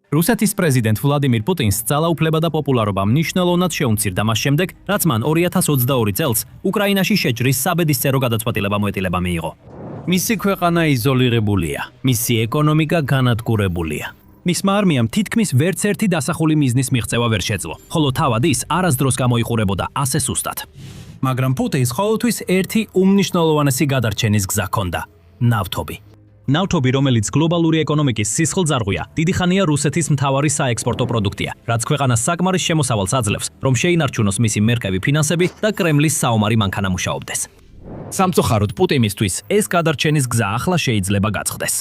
რუსეთის პრეზიდენტ ვლადიმირ პუტინს ძალაუფლება და პოპულარობა მნიშვნელოვნად შეუმცირდა მას შემდეგ, რაც მან 2022 წელს უკრაინაში შეჭრის საბედისწერო გადაწყვეტილება მოეტილება მიიღო. მისი ქვეყანა იზოლირებულია, მისი ეკონომიკა განადგურებულია. მისმა არმიამ თითქმის ვერც ერთი დასახული მიზნის მიღწევა ვერ შეძლო, ხოლო თავად ის არასდროს გამოიყურებოდა ასე სუსტად. მაგრამ პუტინს ყოველთვის ერთი უმნიშვნელოვანესი გადარჩენის გზა ჰქონდა: ნავთობი. ნავთობი, რომელიც გლობალური ეკონომიკის სისხლძარღვია, დიდი ხანია რუსეთის მთავარი საექსპორტო პროდუქტია, რაც ქვეყანას საკმარის შემოსავალს აძლევს, რომ შეინარჩუნოს მისი მერყევი ფინანსები და კრემლის საომარი მანქანა მუშაობდეს. სამწუხაროდ პუტინისთვის ეს გადარჩენის გზა ახლა შეიძლება გაწყდეს.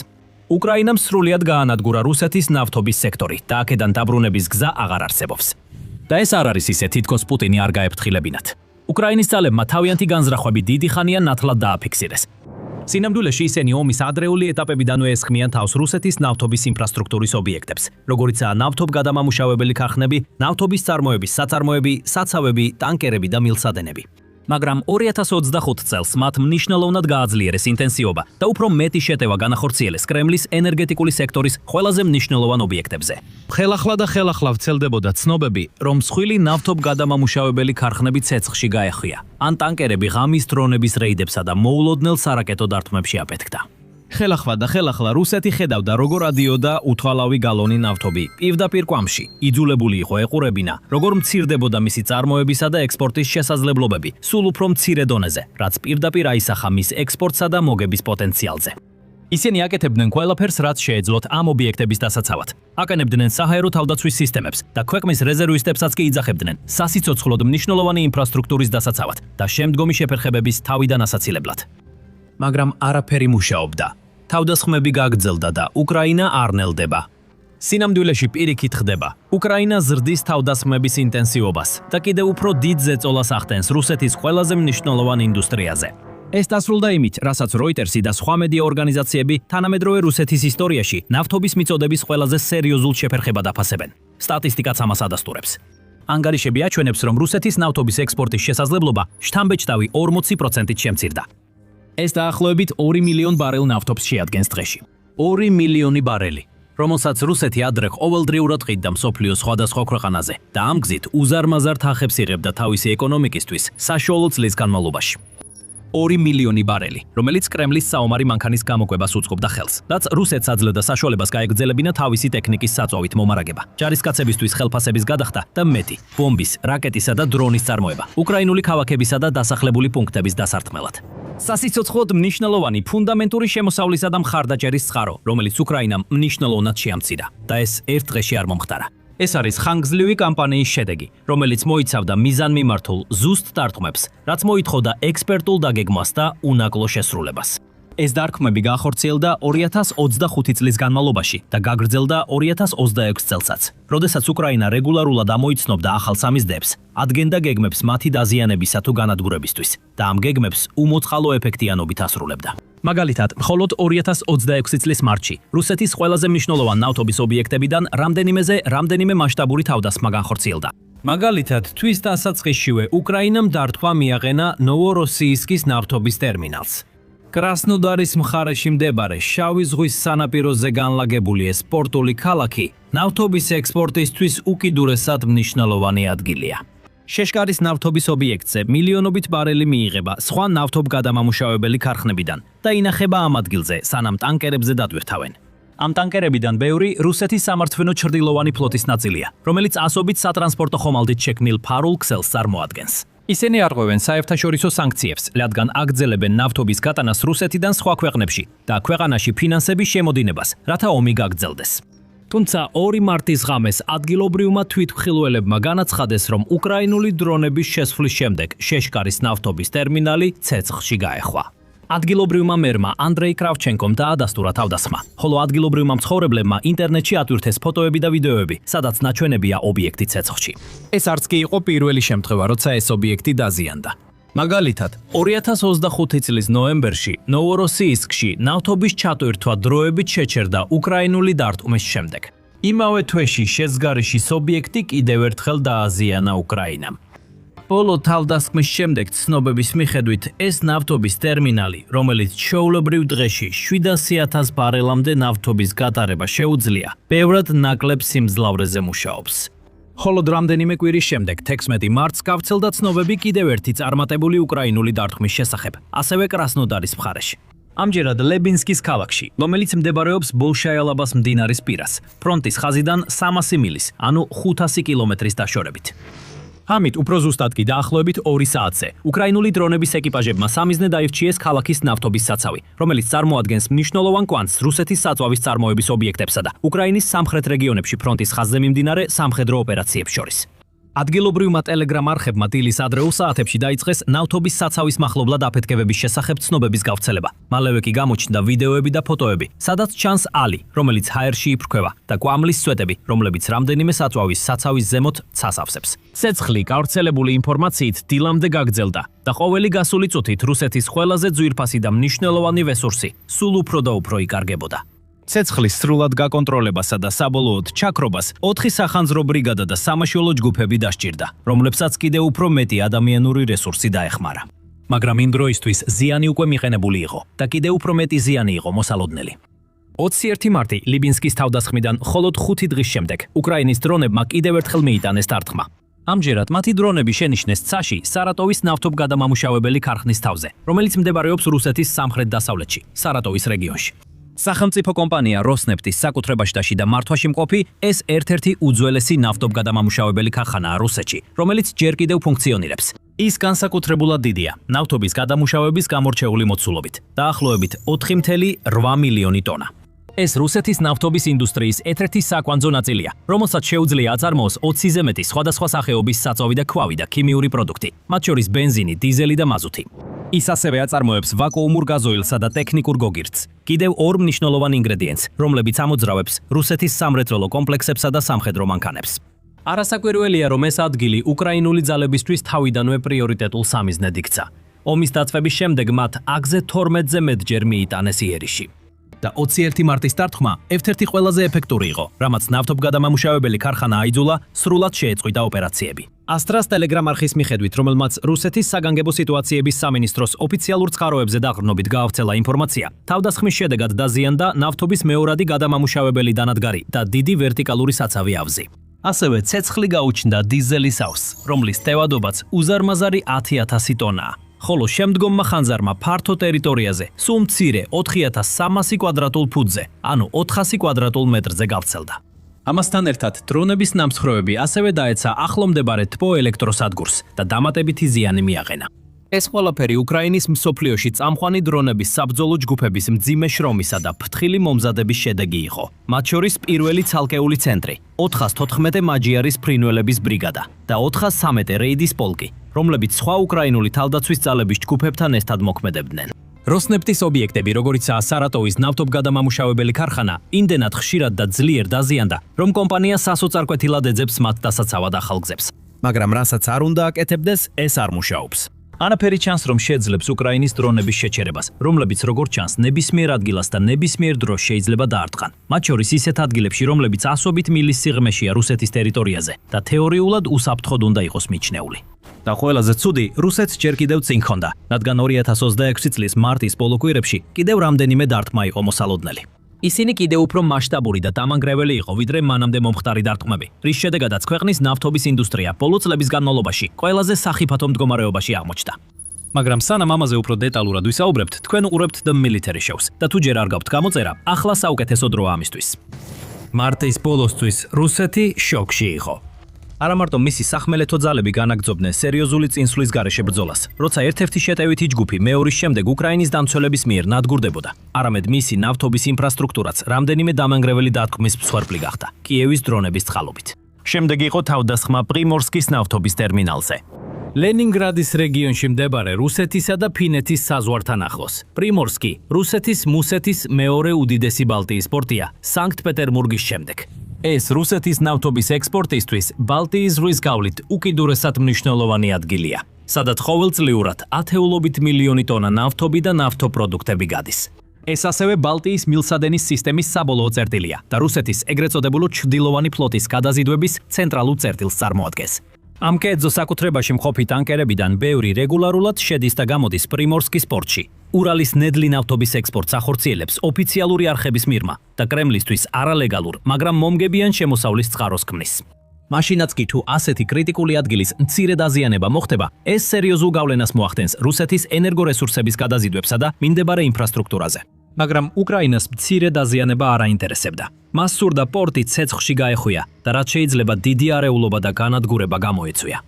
უკრაინამ სრულად გაანადგურა რუსეთის ნავთობის სექტორი და აქედან დაბრუნების გზა აღარ არსებობს. და ეს არ არის ისე, თითქოს პუტინი არ გაეფრთხილებინათ. უკრაინის ძალებმა თავიანთი განზრახვები დიდი ხანია ნათლად დააფიქსირეს. სინამდვილეში ისინი ომის ადრეული ეტაპებიდანვე ესხმიან თავს რუსეთის ნავთობის ინფრასტრუქტურის ობიექტებს, როგორიცაა ნავთობგადამამუშავებელი ქარხნები, ნავთობის წარმოების საწარმოები, საცავები, ტანკერები და მილსადენები. მაგრამ 2025 წელს მათ მნიშვნელოვნად გააძლიერეს ინტენსივობა და უფრო მეტი შეტევა განახორციელეს კრემლის ენერგეტიკული სექტორის ყველაზე მნიშვნელოვან ობიექტებზე. ხელახლა და ხელახლა ვრცელდებოდა ცნობები, რომ მსხვილი ნავთობგადამამუშავებელი ქარხნები ცეცხლში გაეხვია, ან ტანკერები ღამის დრონების რეიდებსა და მოულოდნელ სარაკეტო დარტყმებში აპეთქდა. ხელახლა და ხელახლა რუსეთი ხედავდა, როგორ ადიოდა უთვალავი გალონი ნავთობი პირდაპირ კვამში, იძულებული იყო ეყურებინა, როგორ მცირდებოდა მისი წარმოებისა და ექსპორტის შესაძლებლობები, სულ უფრო მცირე დონეზე, რაც პირდაპირ აისახა მის ექსპორტსა და მოგების პოტენციალზე. ისინი აკეთებდნენ ყველაფერს, რაც შეეძლოთ ამ ობიექტების დასაცავად. აკენებდნენ საჰაერო თავდაცვის სისტემებს და ქვეყნის რეზერვისტებსაც კი იძახებდნენ სასიცოცხლოდ მნიშვნელოვანი ინფრასტრუქტურის დასაცავად და შემდგომი შეფერხებების თავიდან ასაცილებლად. მაგრამ არაფერი მუშაობდა. თავდასხმები გაგრძელდა და უკრაინა არ ნელდება. სინამდვილეში პირიქით ხდება. უკრაინა ზრდის თავდასხმების ინტენსივობას და კიდევ უფრო დიდ ზეწოლას ახდენს რუსეთის ყველაზე მნიშვნელოვან ინდუსტრიაზე. ეს დასრულდა იმით, რასაც როიტერსი და სხვა მედია ორგანიზაციები თანამედროვე რუსეთის ისტორიაში ნავთობის მიწოდების ყველაზე სერიოზულ შეფერხებად აფასებენ. სტატისტიკაც ამას ადასტურებს. ანგარიშები აჩვენებს, რომ რუსეთის ნავთობის ექსპორტის შესაძლებლობა შთამბეჭდავი 40%-ით შემცირდა. ეს დაახლოებით 2 მილიონ ბარელ ნავთობს შეადგენს დღეში. 2 მილიონი ბარელი, რომელსაც რუსეთი ადრე ყოველდღიურად ყიდდა მსოფლიოს სხვადასხვა ქვეყანაზე და ამ გზით უზარმაზარ თანხებს იღებდა თავისი ეკონომიკისთვის საშუალო წლის განმავლობაში. 2 მილიონი ბარელი, რომელიც კრემლის საომარი მანქანის გამოკვებას უწყობდა ხელს, რაც რუსეთს აძლევდა საშუალებას გაეგრძელებინა თავისი ტექნიკის საწვავით მომარაგება, ჯარისკაცებისთვის ხელფასების გადახდა და მეტი, ბომბის, რაკეტისა და დრონის წარმოება, უკრაინული ქალაქებისა და დასახლებული პუნქტების დასარტყმელად. სასიცოცხლოდ მნიშვნელოვანი ფუნდამენტური შემოსავლისა და მხარდაჭერის წყარო, რომელიც უკრაინამ მნიშვნელოვნად შეამცირა და ეს ერთ დღეში არ მომხდარა. ეს არის ხანგრძლივი კამპანიის შედეგი, რომელიც მოიცავდა მიზანმიმართულ ზუსტ დარტყმებს, რაც მოითხოვდა ექსპერტულ დაგეგმვას და უნაკლო შესრულებას. ეს დარტყმები გაახორციელდა 2025 წლის განმავლობაში და გაგრძელდა 2026 წელსაც, როდესაც უკრაინა რეგულარულად ამოიცნობდა ახალ სამიზნეებს, ადგენდა გეგმებს მათი დაზიანებისა თუ განადგურებისთვის და ამ გეგმებს უმოწყალო ეფექტიანობით ასრულებდა. მაგალითად, მხოლოდ 2026 წლის მარტში რუსეთის ყველაზე მნიშვნელოვან ნავთობის ობიექტებიდან რამდენიმე მასშტაბური თავდასხმა განხორციელდა. მაგალითად, თვის დასაწყისშივე უკრაინამ დარტყმა მიაყენა ნოვოროსიისკის ნავთობის ტერმინალს. კრასნოდარის მხარეში მდებარე შავი ზღვის სანაპიროზე განლაგებული ეს პორტული ქალაქი ნავთობის ექსპორტისთვის უკიდურესად მნიშვნელოვანი ადგილია. შეშკარის ნავთობის ობიექტზე მილიონობით ბარელი მიიღება სხვა ნავთობგადამამუშავებელი ქარხნებიდან და ინახება ამ ადგილზე, სანამ ტანკერებზე დატვირთავენ. ამ ტანკერებიდან ბევრი რუსეთის სამართვენო ჩრდილოვანი ფლოტის ნაწილია, რომელიც ასობით სატრანსპორტო ხომალდით შექმნილ ფარულ ქსელს წარმოადგენს. ისინი არღვევენ საერთაშორისო სანქციებს, რადგან აგრძელებენ ნავთობის გატანას რუსეთიდან სხვა ქვეყნებში და ქვეყანაში ფინანსების შემოდინებას, რათა ომი გაგრძელდეს. თუმცა 2 მარტის ღამეს ადგილობრივმა თვითმხილველებმა განაცხადეს, რომ უკრაინული დრონების შესვლის შემდეგ შეშკარის ნავთობის ტერმინალი ცეცხლში გაეხვა. ადგილობრივმა მერმა ანდრეი კრავჩენკომ დაადასტურა თავდასხმა, ხოლო ადგილობრივმა მცხოვრებლებმა ინტერნეტში ატვირთეს ფოტოები და ვიდეოები, სადაც ნაჩვენებია ობიექტი ცეცხლში. ეს არც კი იყო პირველი შემთხვევა, როცა ეს ობიექტი დაზიანდა. მაგალითად, 2025 წლის ნოემბერში ნოვოროსიისკში ნავთობის ჩატვირთვა დროებით შეჩერდა უკრაინული დარტყმის შემდეგ. იმავე თვეში შესგარიშის ობიექტი კიდევ ერთხელ დააზიანა უკრაინამ. ბოლო თავდასხმის შემდეგ ცნობების მიხედვით ეს ნავთობის ტერმინალი, რომელიც ჩვეულებრივ დღეში 700,000 ბარელამდე ნავთობის გატარება შეუძლია, ბევრად ნაკლებ სიმძლავრეზე მუშაობს. ხოლო რამდენიმე კვირის შემდეგ 16 მარტს გავრცელდა ცნობები კიდევ ერთი წარმატებული უკრაინული დარტყმის შესახებ, ასევე კრასნოდარის მხარეში. ამჯერად ლებინსკის ქალაქში, რომელიც მდებარეობს ბოლშაია-ლაბას მდინარის პირას, ფრონტის ხაზიდან 300 მილის, ანუ 500 კილომეტრის დაშორებით. ამით უფრო ზუსტად კი დაახლოებით 2 საათზე უკრაინული დრონების ეკიპაჟებმა სამიზნედ აირჩიეს ქალაქის ნავთობის საცავი, რომელიც წარმოადგენს მნიშვნელოვან კვანძს რუსეთის საწვავის წარმოების ობიექტებსა და უკრაინის სამხრეთ რეგიონებში ფრონტის ხაზზე მიმდინარე სამხედრო ოპერაციებს შორის. ადგილობრივმა ტელეგრამ არხებმა დილის ადრეულ საათებში დაიწყეს ნავთობის საცავის მახლობლად აფეთქებების შესახებ ცნობების გავრცელება. მალევე კი გამოჩნდა ვიდეოები და ფოტოები, სადაც ჩანს ალი, რომელიც ჰაერში იფრქვევა და კვამლის სვეტები, რომლებიც რამდენიმე საწვავის საცავის ზემოთ ცასავსებს. ცეცხლი გავრცელებული ინფორმაციით დილამდე გაგრძელდა და ყოველი გასული წუთით რუსეთის ყველაზე ძვირფასი და მნიშვნელოვანი რესურსი სულ უფრო და უფრო იკარგებოდა. ცეცხლის სრულად გაკონტროლებასა და საბოლოოდ ჩაქრობას 4 სახანძრო ბრიგადა და სამაშველო ჯგუფები დასჭირდა, რომლებსაც კიდევ უფრო მეტი ადამიანური რესურსი დაეხმარა. მაგრამ იმ დროისთვის ზიანი უკვე მიყენებული იყო და კიდევ უფრო მეტი ზიანი იყო მოსალოდნელი. 21 მარტი ლიბინსკის თავდასხმიდან მხოლოდ 5 დღის შემდეგ უკრაინის დრონებმა კიდევ ერთხელ მიიტანეს დარტყმა. ამჯერად მათი დრონები შენიშნეს ცაში სარატოვის ნავთობგადამამუშავებელი ქარხნის თავზე, რომელიც მდებარეობს რუსეთის სამხრეთ-დასავლეთში, სარატოვის რეგიონში. სახელმწიფო კომპანია როსნეფტის საკუთრებაში და მართვაში მყოფი ეს ერთ-ერთი უძველესი ნავთობგადამამუშავებელი ქარხანაა რუსეთში, რომელიც ჯერ კიდევ ფუნქციონირებს. ის განსაკუთრებულად დიდია ნავთობის გადამუშავების გამორჩეული მოცულობით, დაახლოებით 4,8 მილიონი ტონა. ეს რუსეთის ნავთობის ინდუსტრიის ერთ-ერთი საკვანძო ნაწილია, რომელსაც შეუძლია აწარმოოს 20-ზე მეტი სხვადასხვა სახეობის საწვავი და ქვავი და ქიმიური პროდუქტი, მათ შორის ბენზინი, დიზელი და მაზუთი. ის ასევე აწარმოებს ვაკუუმურ გაზოილსა და ტექნიკურ გოგირდს, კიდევ 2 მნიშვნელოვან ინგრედიენტს, რომლებიც ამოძრავებს რუსეთის სამრეწველო კომპლექსებსა და სამხედრო მანქანებს. არასაკვირველია, რომ ეს ადგილი უკრაინული ძალებისთვის თავიდანვე პრიორიტეტულ სამიზნედ იქცა. ომის დაწვების შემდეგ მათ აქზე 12-ზე მეტჯერ მიიტანეს იერიში. და 21 მარტის დარტყმა ერთ-ერთი ყველაზე ეფექტური იყო, რამაც ნავთობგადამამუშავებელი ქარხანა აიძულა, სრულად შეეწყვიტა ოპერაციები. ასტრას ტელეგრამ არხის მიხედვით, რომელმაც რუსეთის საგანგებო სიტუაციების სამინისტროს ოფიციალურ წყაროებზე დაყრდნობით გაავრცელა ინფორმაცია, თავდასხმის შედეგად დაზიანდა ნავთობის მეორადი გადამამუშავებელი დანადგარი და დიდი ვერტიკალური საცავი ავზი. ასევე ცეცხლი გაუჩნდა დიზელის ავზს, რომლის ტევადობაც უზარმაზარი 10,000 ტონაა. ხოლო შემდგომმა ხანძარმა ფართო ტერიტორიაზე, სულ მცირე 4,300 კვადრატულ ფუტზე, ანუ 400 კვადრატულ მეტრზე გავრცელდა. ამასთან ერთად დრონების ნამსხვრევები ასევე დაეცა ახლომდებარე თბო ელექტროსადგურს და დამატებითი ზიანი მიაყენა. ეს ყველაფერი უკრაინის მსოფლიოში წამყვანი დრონების საბრძოლო ჯგუფების მძიმე შრომისა და ფრთხილი მომზადების შედეგი იყო. მათ შორის პირველი ცალკეული ცენტრი, 414 მაჯიარის ფრინველების ბრიგადა და 413 რეიდის პოლკი, რომლებიც სხვა უკრაინული თავდაცვის ძალების ჯგუფებთან ერთად მოქმედებდნენ. როსნეფტის ობიექტები, როგორიცაა სარატოვის ნავთობგადამამუშავებელი ქარხანა, იმდენად ხშირად და ძლიერ დაზიანდა, რომ კომპანია სასოწარკვეთილად ეძებს მათ დასაცავად ახალ გზებს. მაგრამ რასაც არ უნდა აკეთებდეს, ეს არ მუშაობს. არაფერი ჩანს, რომ შეძლებს უკრაინის დრონების შეჩერებას, რომლებიც როგორც ჩანს, ნებისმიერ ადგილას და ნებისმიერ დროს შეიძლება დაარტყან. მათ შორის ისეთ ადგილებში, რომლებიც ასობით მილის სიღრმეშია რუსეთის ტერიტორიაზე და თეორიულად უსაფრთხოდ უნდა იყოს მიჩნეული. და ყველაზე ცუდი, რუსეთს ჯერ კიდევ წინ ჰქონდა, რადგან 2026 წლის მარტის ბოლო კვირებში კიდევ რამდენიმე დარტყმა იყო მოსალოდნელი. ისინი კიდევ უფრო მასშტაბური და დამანგრეველი იყო, ვიდრე მანამდე მომხდარი დარტყმები, რის შედეგადაც ქვეყნის ნავთობის ინდუსტრია ბოლო წლების განმავლობაში ყველაზე სახიფათო მდგომარეობაში აღმოჩნდა. მაგრამ სანამ ამაზე უფრო დეტალურად ვისაუბრებთ, თქვენ უყურებთ The Military Shows და თუ ჯერ არ გაქვთ გამოწერა, ახლა საუკეთესო დროა ამისთვის. მარტის ბოლოსთვის რუსეთი შოკში იყო. არა მარტო მისი სახმელეთო ძალები განაგრძობდნენ სერიოზული წინსვლის გარეშე ბრძოლას, როცა ერთ-ერთი შეტევითი ჯგუფი მეორის შემდეგ უკრაინის დამცველების მიერ ნადგურდებოდა, არამედ მისი ნავთობის ინფრასტრუქტურაც რამდენიმე დამანგრეველი დარტყმის მსხვერპლი გახდა, კიევის დრონების წყალობით. შემდეგ იყო თავდასხმა პრიმორსკის ნავთობის ტერმინალზე. ლენინგრადის რეგიონში მდებარე რუსეთისა და ფინეთის საზღვართან ახლოს. პრიმორსკი რუსეთის მუსეთის მეორე უდიდესი ბალტიის პორტია, სანქტ-პეტერბურგის შემდეგ. ეს რუსეთის ნავთობის ექსპორტისთვის ბალტიის ზღვის გავლით უკიდურესად მნიშვნელოვანი ადგილია, სადაც ყოველწლიურად ათეულობით მილიონი ტონა ნავთობი და ნავთობპროდუქტები გადის. ეს ასევე ბალტიის მილსადენის სისტემის საბოლოო წერტილია და რუსეთის ეგრეთ წოდებულ ჩრდილოვანი ფლოტის გადაზიდვების ცენტრალურ წერტილს წარმოადგენს. ამ კერძო საკუთრებაში მყოფი ტანკერებიდან ბევრი რეგულარულად შედის და გამოდის პრიმორსკის პორტში. ურალის ნედლი ნავთობის ექსპორტს ახორციელებს ოფიციალური არხების მიღმა და კრემლისთვის არალეგალურ, მაგრამ მომგებიან შემოსავლის წყაროს ქმნის. მაშინაც კი თუ ასეთი კრიტიკული ადგილის მცირე დაზიანება მოხდება, ეს სერიოზულ გავლენას მოახდენს რუსეთის ენერგორესურსების გადაზიდვებსა და მიმდებარე ინფრასტრუქტურაზე. მაგრამ უკრაინას მცირე დაზიანება არ აინტერესებდა. მას სურდა პორტი ცეცხლში გაეხვია და რაც შეიძლება დიდი არეულობა და განადგურება გამოეწვია.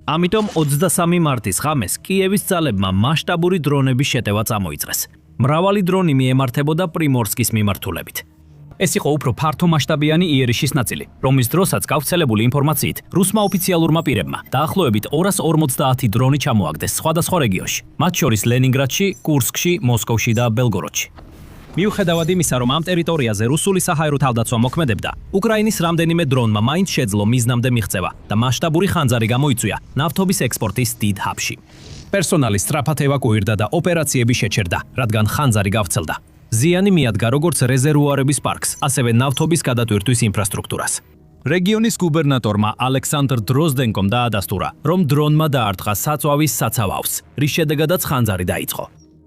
ამიტომ 23 მარტის ღამეს კიევის ძალებმა მასშტაბური დრონების შეტევა წამოიწყეს. მრავალი დრონი მიემართებოდა პრიმორსკის მიმართულებით. ეს იყო უფრო ფართომასშტაბიანი იერიშის ნაწილი, რომლის დროსაც გავრცელებული ინფორმაციით რუსმა ოფიციალურმა პირებმა დაახლოებით 250 დრონი ჩამოაგდეს სხვადასხვა რეგიონში, მათ შორის ლენინგრადში, კურსკში, მოსკოვში და ბელგოროდში. მიუხედავად იმისა, რომ ამ ტერიტორიაზე რუსული საჰაერო თავდაცვა მოქმედებდა, უკრაინის რამდენიმე დრონმა მაინც შეძლო მიზნამდე მიღწევა და მასშტაბური ხანძარი გამოიწვია ნავთობის ექსპორტის დიდ ჰაბში. პერსონალი სწრაფად ევაკუირდა და ოპერაციები შეჩერდა, რადგან ხანძარი გავრცელდა. ზიანი მიადგა როგორც რეზერვუარების პარკს, ასევე ნავთობის გადატვირთვის ინფრასტრუქტურას. რეგიონის გუბერნატორმა ალექსანდრ დროზდენკომ დაადასტურა, რომ დრონმა დაარტყა საწვავის საცავავს, რის შედეგადაც ხანძარი დაიწყო.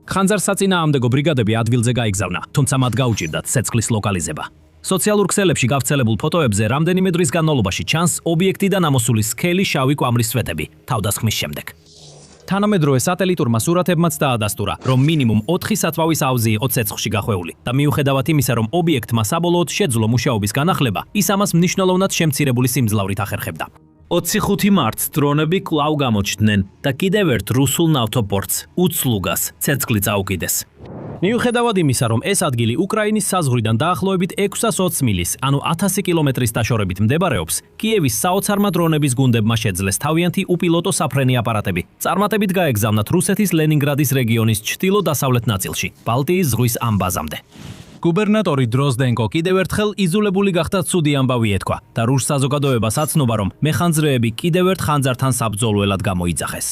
ხანძარს საწინააღმდეგო ბრიგადები ადგილზე გაიგზავნა, თუმცა მათ გაუჭირდათ ცეცხლის ლოკალიზება. სოციალურ ქსელებში გავრცელებულ ფოტოებზე რამდენიმე დრის განმავლობაში ჩანს ობიექტიდან ამოსული სქელი შავი კვამრის სვეტები თავდასხმის შემდეგ. თანამედროვე სატელიტურმა სურათებმაც დაადასტურა, რომ მინიმუმ 4 საწვავის აუზი იყო ცეცხლში გახვეული და მიუხედავად იმისა, რომ ობიექტმა საბოლოოდ შეძლო მუშაობის განახლება, ის ამას მნიშვნელოვნად შემცირებული სიმძლავრით ახერხებდა. 25 მარტს დრონები კვლავ გამოჩნდნენ და კიდევ ერთ რუსულ ნავთობორცს, უცლუგას, ცეცხლი წაუკიდეს. მიუხედავად იმისა, რომ ეს ადგილი უკრაინის საზღვრიდან დაახლოებით 620 მილის, ანუ 1000 კილომეტრის დაშორებით მდებარეობს, კიევის საოცარმა დრონების გუნდებმა შეძლეს თავიანთი უპილოტო საფრენი აპარატები. წარმატებით გაეგზავნათ რუსეთის ლენინგრადის რეგიონის ჩრდილო-დასავლეთ ნაწილში, ბალტიის ზღვის ამბაზამდე. გუბერნატორი დროზდენკო კიდევ ერთხელ იზოლებული გახდა ცუდი ამბავი ეთქვა და რუს საზოგადოებას აცნობა, რომ მეხანძრეები კიდევ ერთ ხანძართან საბრძოლველად გამოიძახეს.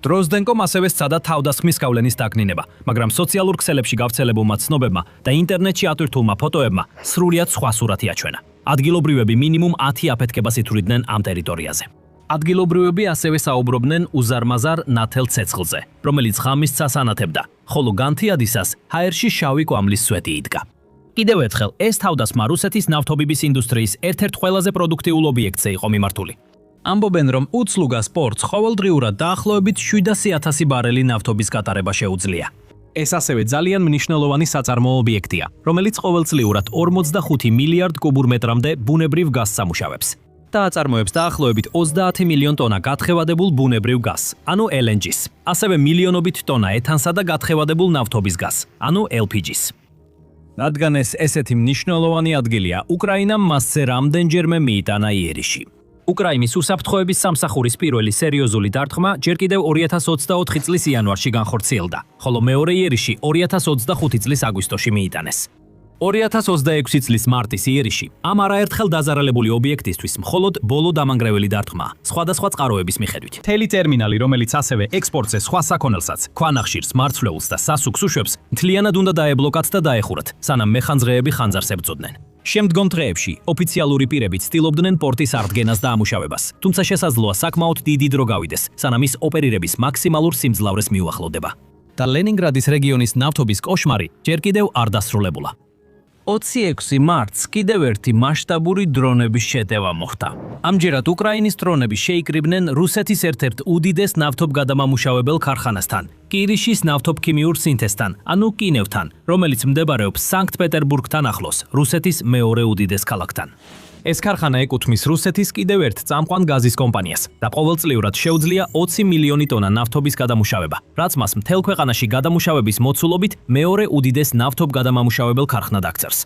დროზდენკომ ასევე სცადა თავდასხმის გავლენის დაკნინება, მაგრამ სოციალურ ქსელებში გავრცელებულმა ცნობებმა და ინტერნეტში ატვირთულმა ფოტოებმა სრულიად სხვა სურათი აჩვენა. ადგილობრივები მინიმუმ 10 აფეთქებას ითვლიდნენ ამ ტერიტორიაზე. ადგილობრივები ასევე საუბრობდნენ უზარმაზარ ნათელ ცეცხლზე, რომელიც ღამისცას ანათებდა, ხოლო განთიადისას ჰაერში შავი კვამლის სვეტი იდგა. კიდევ ერთხელ ეს თავდასხმა რუსეთის ნავთობების ინდუსტრიის ერთ-ერთ ყველაზე პროდუქტიულ ობიექტზე იყო მიმართული. ამბობენ, რომ უცლუგას პორტს ყოველდღიურად დაახლოებით 700,000 ბარელი ნავთობის გატარება შეუძლია. ეს ასევე ძალიან მნიშვნელოვანი საწარმო ობიექტია, რომელიც ყოველწლიურად 45 მილიარდ კუბურ მეტრამდე ბუნებრივ გაზს ამუშავებს. და აწარმოებს დაახლოებით 30 მილიონ ტონა გათხევადებულ ბუნებრივ გაზს, ანუ LNG-ს, ასევე მილიონობით ტონა ეთანსა და გათხევადებულ ნავთობის გაზს, ანუ LPG-ს. რადგან ეს ესეთი მნიშვნელოვანი ადგილია, უკრაინამ მასზე რამდენჯერმე მიიტანა იერიში. უკრაინის უსაფრთხოების სამსახურის პირველი სერიოზული დარტყმა ჯერ კიდევ 2024 წლის იანვარში განხორციელდა, ხოლო მეორე იერიში 2025 წლის აგვისტოში მიიტანეს. 2026 წლის მარტის იერიში ამ არაერთხელ დაზარალებული ობიექტისთვის მხოლოდ ბოლო დამანგრეველი დარტყმა, სხვადასხვა წყაროების მიხედვით. მთელი ტერმინალი, რომელიც ასევე ექსპორტზე სხვა საქონელსაც, ქვანახშირს, მარცვლეულს და სასუქს უშვებს, მთლიანად უნდა დაებლოკათ და დაეხურათ, სანამ მეხანძრეები ხანძარს ებრძოდნენ. შემდგომ დღეებში ოფიციალური პირები ცდილობდნენ პორტის აღდგენას და ამუშავებას, თუმცა შესაძლოა საკმაოდ დიდი დრო გავიდეს, სანამ ის ოპერირების მაქსიმალურ სიმძლავრეს მიუახლოვდება. და ლენინგრადის რეგიონის ნავთობის კოშმარი ჯერ კიდევ არ დასრულებულა. 26 მარტს კიდევ ერთი მასშტაბური დრონების შეტევა მოხდა. ამჯერად უკრაინის დრონები შეიკრიბნენ რუსეთის ერთ-ერთ უდიდეს ნავთობგადამამუშავებელ ქარხანასთან, კირიშის ნავთობქიმიურ სინთეზთან, ანუ კინევთან, რომელიც მდებარეობს სანქტ-პეტერბურგთან ახლოს, რუსეთის მეორე უდიდეს ქალაქთან. ეს ქარხანა ეკუთვნის რუსეთის კიდევ ერთ წამყვან გაზის კომპანიას და ყოველწლიურად შეუძლია 20 მილიონი ტონა ნავთობის გადამუშავება, რაც მას მთელ ქვეყანაში გადამუშავების მოცულობით მეორე უდიდეს ნავთობგადამამუშავებელ ქარხნად აქცევს.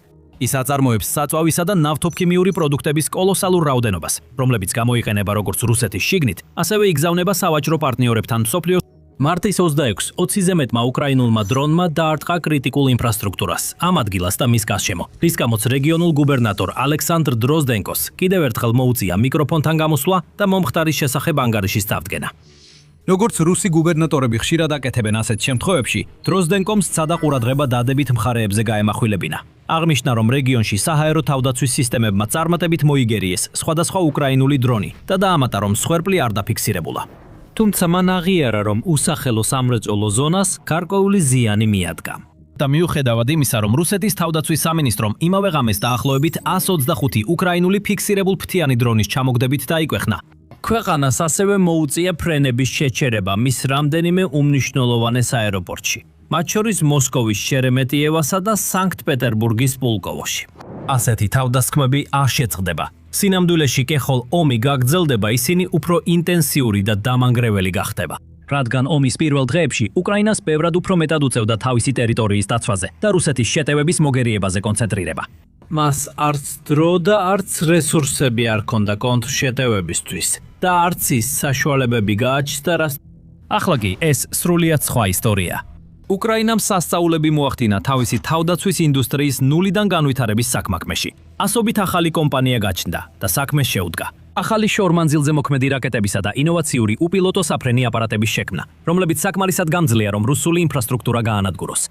ის აწარმოებს საწვავისა და ნავთობქიმიური პროდუქტების კოლოსალურ რაოდენობას, რომლებიც გამოიყენება როგორც რუსეთის შიგნით, ასევე იგზავნება სავაჭრო პარტნიორებთან მსოფლიოს. მარტის 26 20-ზე მეტმა უკრაინულმა დრონმა დაარტყა კრიტიკულ ინფრასტრუქტურას, ამ ადგილას და მის გარშემო, რის გამოც რეგიონულ გუბერნატორ ალექსანდრ დროზდენკოს კიდევ ერთხელ მოუწია მიკროფონთან გამოსვლა და მომხდარის შესახებ ანგარიშის წარდგენა. როგორც რუსი გუბერნატორები ხშირად აკეთებენ ასეთ შემთხვევებში, დროზდენკომ სცადა ყურადღება დადებით მხარეებზე გაემახვილებინა. აღნიშნა, რომ რეგიონში საჰაერო თავდაცვის სისტემებმა წარმატებით მოიგერიეს სხვადასხვა უკრაინული დრონი და დაამატა, რომ სხერპლი არ დაფიქსირებულა. თუმცა მან აღიარა, რომ უსახელო სამრეწველო ზონას გარკვეული ზიანი მიადგა. და მიუხედავად იმისა, რომ რუსეთის თავდაცვის სამინისტრომ იმავე ღამეს დაახლოებით 125 უკრაინული ფიქსირებულ ფრთიანი დრონის ჩამოგდებით დაიკვეხნა, ქვეყანას ასევე მოუწია ფრენების შეჩერება მის რამდენიმე უმნიშვნელოვანეს აეროპორტში, მათ შორის მოსკოვის შერემეტიევასა და სანქტ-პეტერბურგის პულკოვოში. ასეთი თავდასხმები არ შეწყდება. სინამდვილეში კეხოლ ომი გაგრძელდება, ისინი უფრო ინტენსიური და დამანგრეველი გახდება. რადგან ომის პირველ დღეებში უკრაინას ბევრად უფრო მეტად უწევდა თავისი ტერიტორიის დაცვაზე და რუსეთის შეტევების მოგერიებაზე კონცენტრირება. მას არც დრო და არც რესურსები არ ჰქონდა კონტრშეტევებისთვის და არც ის საშუალებები გააჩნდა, რაც ახლა კი ეს სრულიად სხვა ისტორია. უკრაინამ სასწაულები მოახდინა თავისი თავდაცვის ინდუსტრიის ნულიდან განვითარების საქმეში. ასობით ახალი კომპანია გაჩნდა და საქმე შეუდგა. ახალი შორმანძილზე მოქმედი რაკეტებისა და ინოვაციური უპილოტო საფრენი აპარატების შექმნა, რომლებიც საკმარისად გამძლეა, რომ რუსული ინფრასტრუქტურა გაანადგუროს.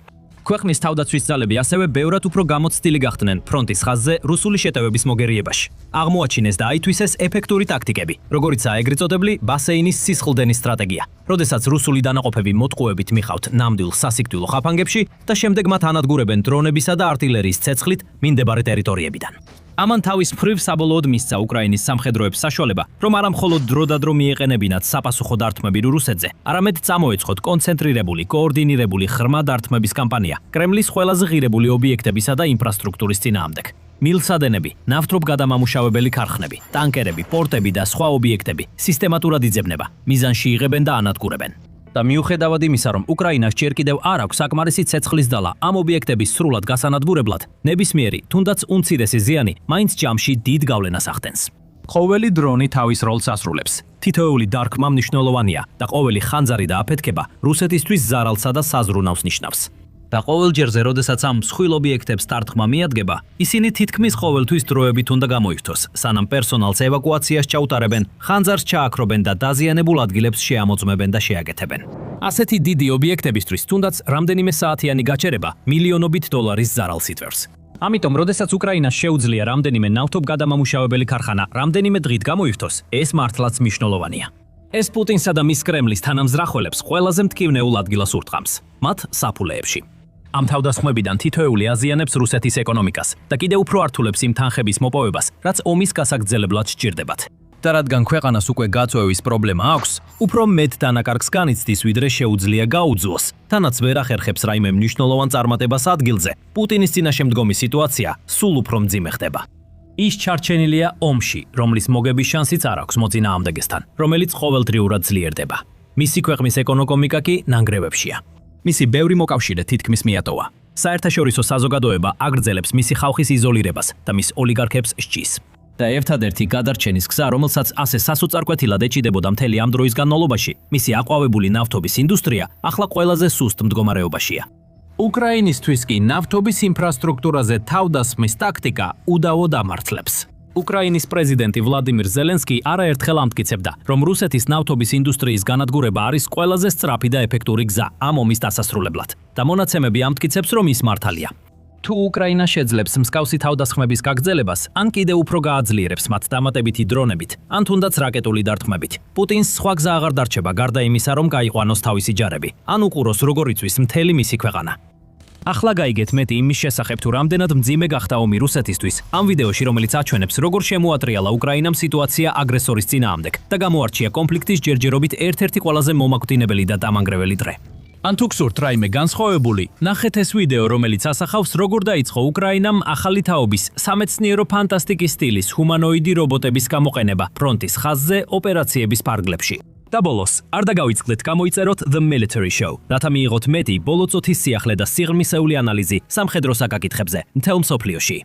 ქვეყნის თავდაცვის ძალები ასევე ბევრად უფრო გამოცდილი გახდნენ ფრონტის ხაზზე რუსული შეტევების მოგერიებაში. აღმოაჩინეს და აითვისეს ეფექტური ტაქტიკები, როგორიცაა ეგრეთ წოდებული ბასეინის სისხლდენის სტრატეგია, როდესაც რუსული დანაყოფები მოტყუებით მიხავთ ნამდვილ სასიკვდილო ხაფანგებში და შემდეგ მათ ანადგურებენ დრონებისა და артиლერიის ცეცხლით მინდებარე ტერიტორიებიდან. ამან თავის მხრივ საბოლოოდ მისცა უკრაინის სამხედროებს საშუალება, რომ არა მხოლოდ დროდადრო მიეყენებინათ საპასუხო დარტყმები რუსეთზე, არამედ წამოეწყოთ კონცენტრირებული, კოორდინირებული ღრმა დარტყმების კამპანია კრემლის ყველაზე ღირებული ობიექტებისა და ინფრასტრუქტურის წინააღმდეგ. მილსადენები, ნავთობგადამამუშავებელი ქარხნები, ტანკერები, პორტები და სხვა ობიექტები სისტემატურად იძებნება, მიზანში იღებენ და ანადგურებენ. და მიუხედავად იმისა, რომ უკრაინას ჯერ კიდევ არ აქვს საკმარისი ცეცხლის ძალა ამ ობიექტების სრულად გასანადგურებლად, ნებისმიერი, თუნდაც უმცირესი ზიანი, მაინც ჯამში დიდ გავლენას ახდენს. ყოველი დრონი თავის როლს ასრულებს. თითოეული დარქმა მნიშვნელოვანია და ყოველი ხანძარი და აფეთქება რუსეთისთვის ზარალსა და საზრუნავს ნიშნავს. და ყოველჯერზე, როდესაც ამ მსხვილ ობიექტებს დარტყმა მიადგება, ისინი თითქმის ყოველთვის დროებით უნდა გამოიხთოს, სანამ პერსონალს ევაკუაციას ჩაუტარებენ, ხანძარს ჩააქრობენ და დაზიანებულ ადგილებს შეამოწმებენ და შეაკეთებენ. ასეთი დიდი ობიექტებისთვის თუნდაც რამდენიმე საათიანი გაჩერება მილიონობით დოლარის ზარალს იწვევს. ამიტომ, როდესაც უკრაინას შეუძლია რამდენიმე ნავთობგადამამუშავებელი ქარხანა რამდენიმე დღით გამოიხთოს, ეს მართლაც მნიშვნელოვანია. ეს პუტინსა და მის კრემლის თანამზრახველებს ყველაზე მტკივნეულ ადგილას ურტყამს, მათ საფულეებში. ამ თავდასხმებიდან თითოეული აზიანებს რუსეთის ეკონომიკას და კიდევ უფრო ართულებს იმ თანხების მოპოვებას, რაც ომის გასაგრძელებლად სჭირდებათ. და რადგან ქვეყანას უკვე გაწვევის პრობლემა აქვს, უფრო მეტ დანაკარგს განიცდის, ვიდრე შეუძლია გაუძვოს, თანაც ვერ ახერხებს რაიმე მნიშვნელოვან წარმატებას ადგილზე, პუტინის წინაშე მდგომი სიტუაცია სულ უფრო მძიმე ხდება. ის ჩარჩენილია ომში, რომლის მოგების შანსიც არ აქვს მოწინააღმდეგესთან, რომელიც ყოველდღიურად ძლიერდება. მისი ქვეყნის ეკონომიკა კი ნანგრევებშია. მისი ბევრი მოკავშირე თითქმის მიატოვა. საერთაშორისო საზოგადოება აგრძელებს მისი ხალხის იზოლირებას და მის ოლიგარქებს სჯის. და ერთადერთი გადარჩენის გზა, რომელსაც ასე სასოწარკვეთილად ეჭიდებოდა მთელი ამ დროის განმავლობაში, მისი აყვავებული ნავთობის ინდუსტრია ახლა ყველაზე სუსტ მდგომარეობაშია. უკრაინისთვის კი ნავთობის ინფრასტრუქტურაზე თავდასხმის ტაქტიკა უდავოდ ამართლებს. უკრაინის პრეზიდენტი ვლადიმირ ზელენსკი არაერთხელ ამტკიცებდა, რომ რუსეთის ნავთობის ინდუსტრიის განადგურება არის ყველაზე სწრაფი და ეფექტური გზა ამ ომის დასასრულებლად და მონაცემები ამტკიცებს, რომ ის მართალია. თუ უკრაინა შეძლებს მსგავსი თავდასხმების გაგრძელებას, ან კიდევ უფრო გააძლიერებს მათ დამატებითი დრონებით, ან თუნდაც რაკეტული დარტყმებით, პუტინს სხვა გზა აღარ დარჩება გარდა იმისა, რომ გაიყვანოს თავისი ჯარები, ან უყუროს როგორ იწვის მთელი მისი ქვეყანა. ახლა გაიგეთ მეტი იმის შესახებ, თუ რამდენად მძიმე გახდა ომი რუსეთისთვის, ამ ვიდეოში, რომელიც აჩვენებს, როგორ შემოატრიალა უკრაინამ სიტუაცია აგრესორის წინააღმდეგ და გამოარჩია კონფლიქტის ჯერჯერობით ერთ-ერთი ყველაზე მომაკვდინებელი და დამანგრეველი დღე. ან თუ გსურთ რაიმე განსხვავებული, ნახეთ ეს ვიდეო, რომელიც ასახავს, როგორ დაიწყო უკრაინამ ახალი თაობის სამეცნიერო ფანტასტიკის სტილის ჰუმანოიდი რობოტების გამოყენება ფრონტის ხაზზე ოპერაციების ფარგლებში. და ბოლოს, არ დაგავიწყდეთ გამოიწეროთ The Military Show, რათა მიიღოთ მეტი ბოლო წუთის სიახლე და სიღრმისეული ანალიზი სამხედრო საკაკითხებზე მთელ მსოფლიოში.